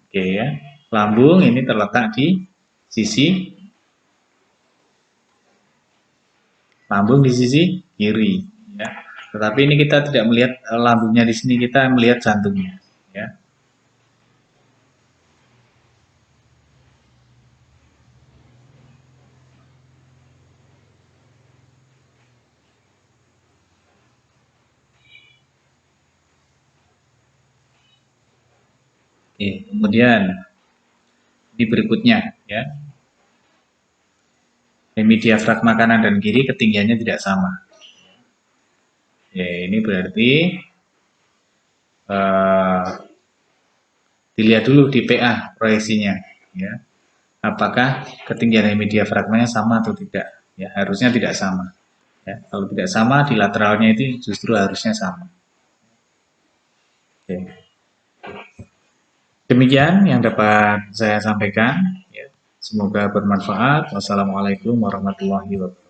Oke, ya, lambung ini terletak di sisi kiri, ya. Tetapi ini kita tidak melihat lambungnya di sini, kita melihat jantungnya, ya. Oke, kemudian di berikutnya, ya. Hemi diafragma kanan dan kiri ketinggiannya tidak sama. Ya, ini berarti dilihat dulu di PA proyeksinya, ya. Apakah ketinggian hemi diafragmanya sama atau tidak? Ya, harusnya tidak sama. Ya, kalau tidak sama, di lateralnya itu justru harusnya sama. Oke. Demikian yang dapat saya sampaikan. Ya. Semoga bermanfaat. Wassalamualaikum warahmatullahi wabarakatuh.